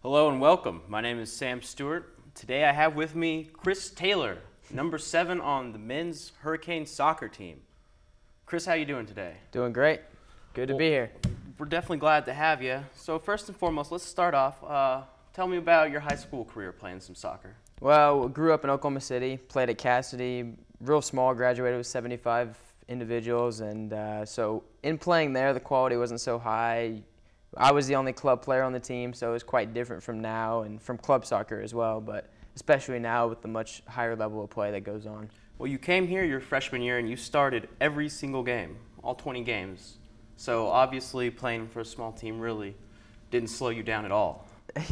Hello and welcome. My name is Sam Stewart. Today I have with me Chris Taylor, number 7 on the men's Hurricane soccer team. Chris, how you doing today? Doing great. Good to be here. We're definitely glad to have you. So first and foremost, let's start off. Tell me about your high school career playing some soccer. Well, grew up in Oklahoma City, played at Cassidy, real small, graduated with 75 individuals, and so in playing there, the quality wasn't so high. I was the only club player on the team, so it was quite different from now and from club soccer as well, but especially now with the much higher level of play that goes on. Well, you came here your freshman year and you started every single game, all 20 games. So obviously playing for a small team really didn't slow you down at all.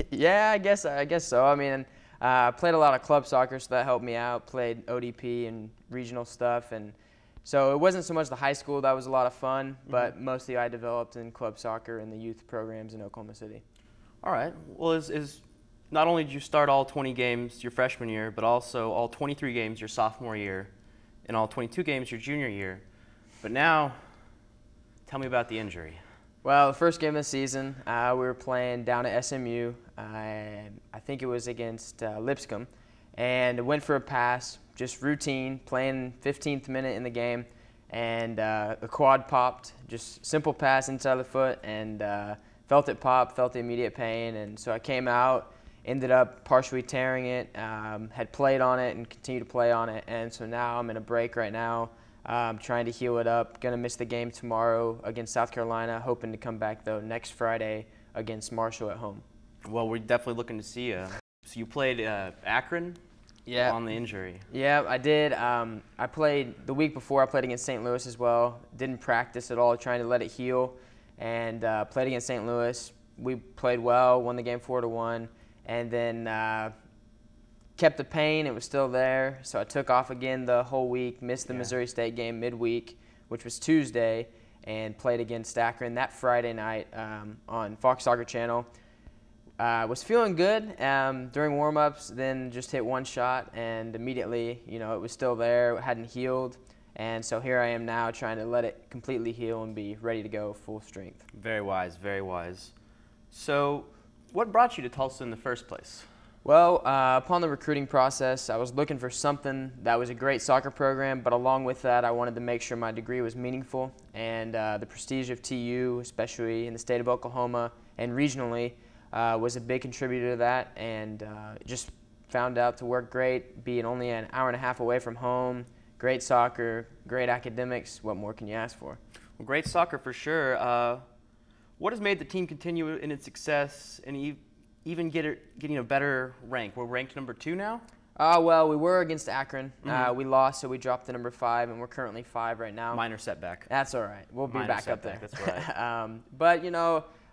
Yeah, I guess so. I mean, I played a lot of club soccer, so that helped me out. Played ODP and regional stuff, and so it wasn't so much the high school that was a lot of fun, but mostly I developed in club soccer and the youth programs in Oklahoma City. All right. Well, not only did you start all 20 games your freshman year, but also all 23 games your sophomore year, and all 22 games your junior year. But now, tell me about the injury. Well, the first game of the season, we were playing down at SMU. I think it was against Lipscomb, and went for a pass, just routine, playing 15th minute in the game, and the quad popped, just simple pass inside the foot, and felt it pop, felt the immediate pain, and so I came out, ended up partially tearing it, had played on it and continued to play on it, and so now I'm in a break right now. I'm trying to heal it up. Going to miss the game tomorrow against South Carolina. Hoping to come back, though, next Friday against Marshall at home. Well, we're definitely looking to see you. So you played Akron on the injury. Yeah, I did. I played the week before. I played against St. Louis as well. Didn't practice at all, trying to let it heal. And played against St. Louis. We played well, won the game 4-1. And then kept the pain. It was still there, so I took off again the whole week, missed the Missouri State game midweek, which was Tuesday, and played against Akron that Friday night on Fox Soccer Channel. Was feeling good during warm-ups, then just hit one shot, and immediately, it was still there, it hadn't healed, and so here I am now trying to let it completely heal and be ready to go full strength. Very wise, very wise. So what brought you to Tulsa in the first place? Well, upon the recruiting process, I was looking for something that was a great soccer program, but along with that, I wanted to make sure my degree was meaningful, and the prestige of TU, especially in the state of Oklahoma and regionally, was a big contributor to that, and just found out to work great, being only an hour and a half away from home, great soccer, great academics. What more can you ask for? Well, great soccer for sure. What has made the team continue in its success and even getting a better rank? We're ranked number 2 now? Well, we were against Akron. We lost, so we dropped to number 5, and we're currently 5 right now. Minor setback. That's all right. We'll be back up there. That's right. But,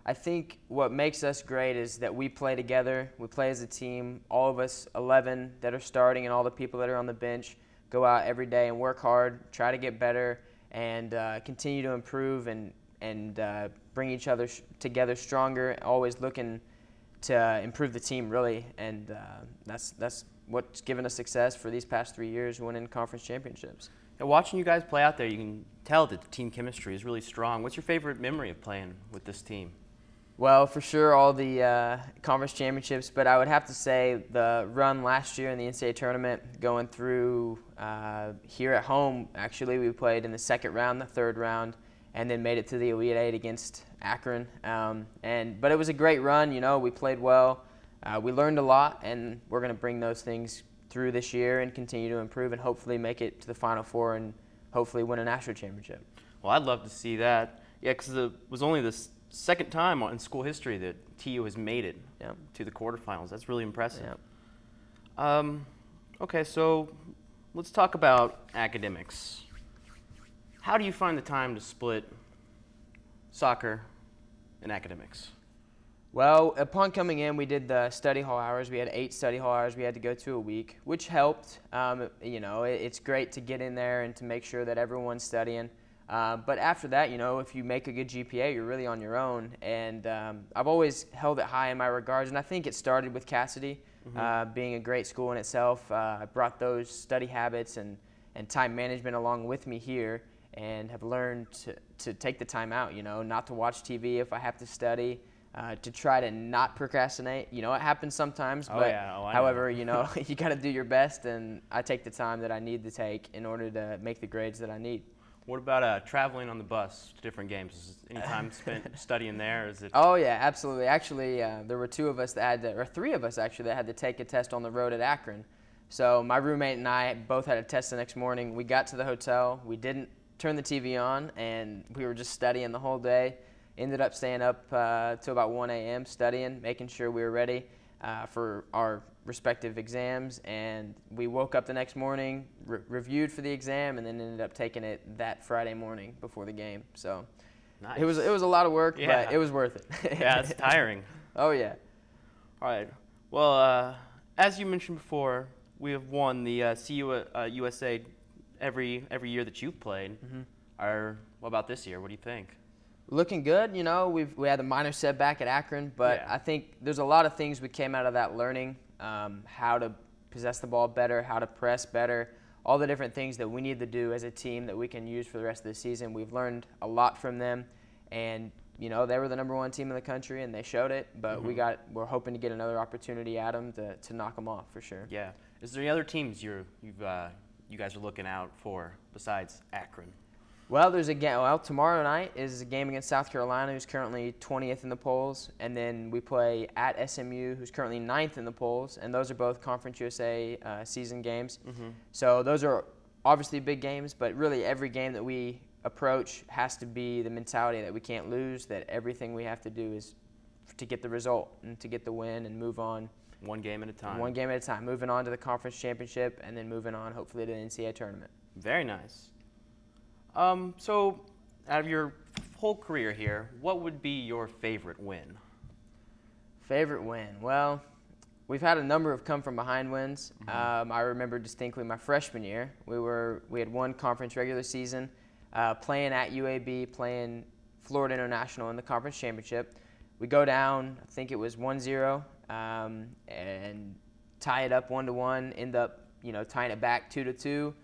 I think what makes us great is that we play together. We play as a team. All of us 11 that are starting and all the people that are on the bench go out every day and work hard, try to get better, and continue to improve and bring each other together stronger, always looking to improve the team, really, and that's what's given us success for these past 3 years, winning conference championships. Yeah, watching you guys play out there, you can tell that the team chemistry is really strong. What's your favorite memory of playing with this team? Well, for sure, all the conference championships, but I would have to say the run last year in the NCAA tournament, going through here at home. Actually, we played in the second round, the third round, and then made it to the Elite Eight against Akron. But it was a great run. We played well. We learned a lot, and we're going to bring those things through this year and continue to improve and hopefully make it to the Final Four and hopefully win a national championship. Well, I'd love to see that. Yeah, because it was only the second time in school history that TU has made it to the quarterfinals. That's really impressive. Okay, so let's talk about academics. How do you find the time to split soccer and academics? Well, upon coming in, we did the study hall hours. We had 8 study hall hours we had to go to a week, which helped. It's great to get in there and to make sure that everyone's studying. But after that, if you make a good GPA, you're really on your own. And I've always held it high in my regards, and I think it started with Cassidy being a great school in itself. I brought those study habits and time management along with me here, and have learned to take the time out, not to watch TV if I have to study, to try to not procrastinate. You know, it happens sometimes, Oh, but yeah. Oh, I however, know. you know, you got to do your best, and I take the time that I need to take in order to make the grades that I need. What about traveling on the bus to different games? Is any time spent studying there? Or is it? Oh yeah, absolutely. Actually, there were 2 of us that had to, or 3 of us actually, that had to take a test on the road at Akron. So my roommate and I both had a test the next morning. We got to the hotel. We didn't turn the TV on, and we were just studying the whole day. Ended up staying up till about 1 a.m. studying, making sure we were ready for our respective exams. And we woke up the next morning, reviewed for the exam, and then ended up taking it that Friday morning before the game. So Nice. it was a lot of work, Yeah. but it was worth it. Yeah, it's tiring. Oh yeah. All right. Well, as you mentioned before, we have won the USA every year that you've played. What about this year? What do you think? Looking good. You know, we had a minor setback at Akron, but Yeah. I think there's a lot of things we came out of that learning, how to possess the ball better, how to press better, all the different things that we need to do as a team that we can use for the rest of the season. We've learned a lot from them, and you know, they were the #1 team in the country, and they showed it. But we're hoping to get another opportunity at them to knock them off for sure. Yeah. Is there any other teams you guys are looking out for besides Akron? Well, there's a game. Well, tomorrow night is a game against South Carolina, who's currently 20th in the polls, and then we play at SMU, who's currently 9th in the polls, and those are both Conference USA season games. So those are obviously big games, but really every game that we approach has to be the mentality that we can't lose, that everything we have to do is to get the result and to get the win and move on. One game at a time. One game at a time, moving on to the conference championship, and then moving on hopefully to the NCAA tournament. Very nice. So, out of your whole career here, what would be your favorite win? Favorite win? Well, we've had a number of come-from-behind wins. I remember distinctly my freshman year. We had won conference regular season, playing at UAB, playing Florida International in the conference championship. We go down, I think it was 1-0, and tie it up 1-1, end up tying it back 2-2.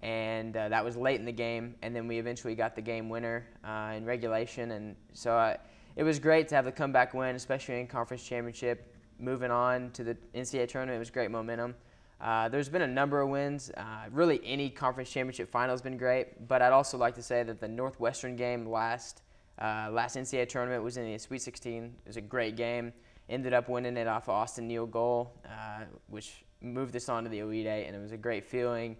And that was late in the game, and then we eventually got the game winner in regulation, and so it was great to have the comeback win, especially in conference championship. Moving on to the NCAA tournament, it was great momentum. There's been a number of wins. Really, any conference championship final has been great, but I'd also like to say that the Northwestern game last NCAA tournament was in the Sweet 16. It was a great game. Ended up winning it off of Austin Neal goal, which moved us on to the Elite Eight, and it was a great feeling.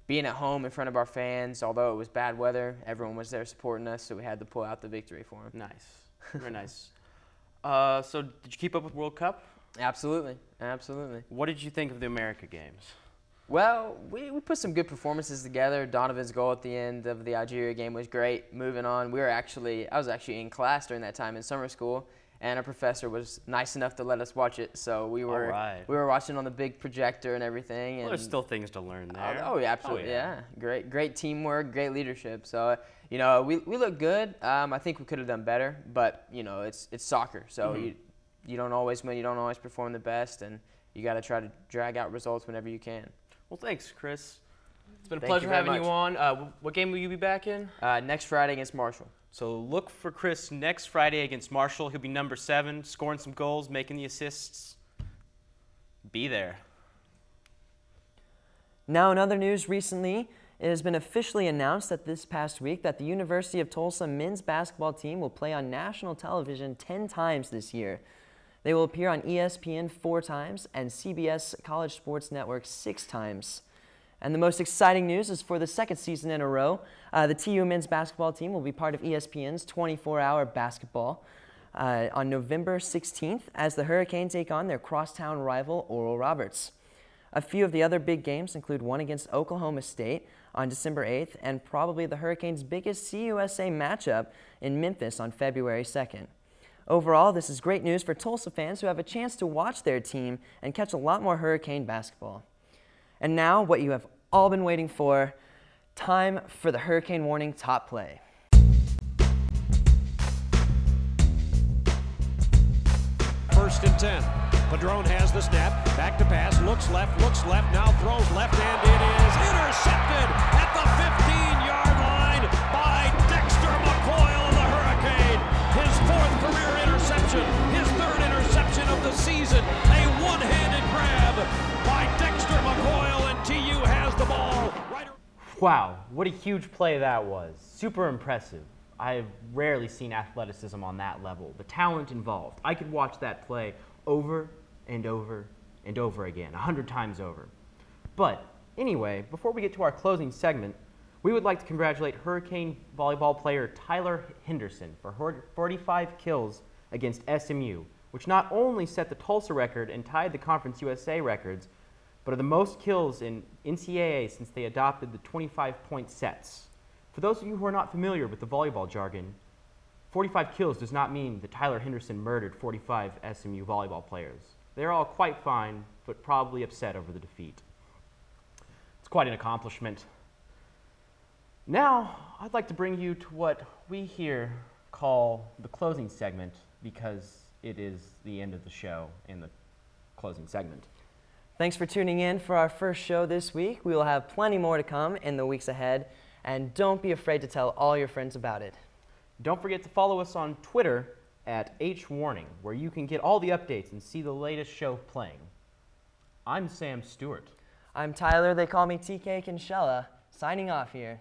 Being at home in front of our fans, although it was bad weather, everyone was there supporting us, so we had to pull out the victory for them. Nice. Very nice. So did you keep up with World Cup? Absolutely. Absolutely. What did you think of the America Games? Well, we put some good performances together. Donovan's goal at the end of the Algeria game was great. Moving on, I was actually in class during that time in summer school, and our professor was nice enough to let us watch it. So we were watching on the big projector and everything. Well, there's still things to learn there. Oh yeah, absolutely. Yeah. Great teamwork, great leadership. So we look good. I think we could have done better, but it's soccer. So you don't always win. You don't always perform the best, and you got to try to drag out results whenever you can. Well, thanks, Chris. It's been a Thank pleasure you very having you much. on. What game will you be back in? Next Friday against Marshall. So look for Chris next Friday against Marshall. He'll be number 7, scoring some goals, making the assists. Be there. Now in other news recently, it has been officially announced that this past week that the University of Tulsa men's basketball team will play on national television 10 times this year. They will appear on ESPN 4 times and CBS College Sports Network 6 times. And the most exciting news is for the 2nd season in a row, the TU men's basketball team will be part of ESPN's 24-hour basketball on November 16th as the Hurricanes take on their crosstown rival Oral Roberts. A few of the other big games include one against Oklahoma State on December 8th and probably the Hurricanes' biggest CUSA matchup in Memphis on February 2nd. Overall, this is great news for Tulsa fans who have a chance to watch their team and catch a lot more Hurricane basketball. And now, what you have all been waiting for, time for the Hurricane Warning Top Play. First and 10. Padron has the snap, back to pass, looks left, now throws left, and it is intercepted at the 15-yard line by Dexter McCoyle of the Hurricane. His 4th career interception interception, his third interception of the season. A one-handed grab by Dexter McCoyle, and TU has the ball. Wow, what a huge play that was. Super impressive. I've rarely seen athleticism on that level. The talent involved. I could watch that play over and over and over again, 100 times over. But anyway, before we get to our closing segment, we would like to congratulate Hurricane volleyball player Tyler Henderson for 45 kills against SMU, which not only set the Tulsa record and tied the Conference USA records, but are the most kills in NCAA since they adopted the 25-point sets. For those of you who are not familiar with the volleyball jargon, 45 kills does not mean that Tyler Henderson murdered 45 SMU volleyball players. They're all quite fine, but probably upset over the defeat. It's quite an accomplishment. Now, I'd like to bring you to what we here call the closing segment, because it is the end of the show in the closing segment. Thanks for tuning in for our first show this week. We will have plenty more to come in the weeks ahead, and don't be afraid to tell all your friends about it. Don't forget to follow us on Twitter at HWarning, where you can get all the updates and see the latest show playing. I'm Sam Stewart. I'm Tyler, they call me TK Kinshella, signing off here.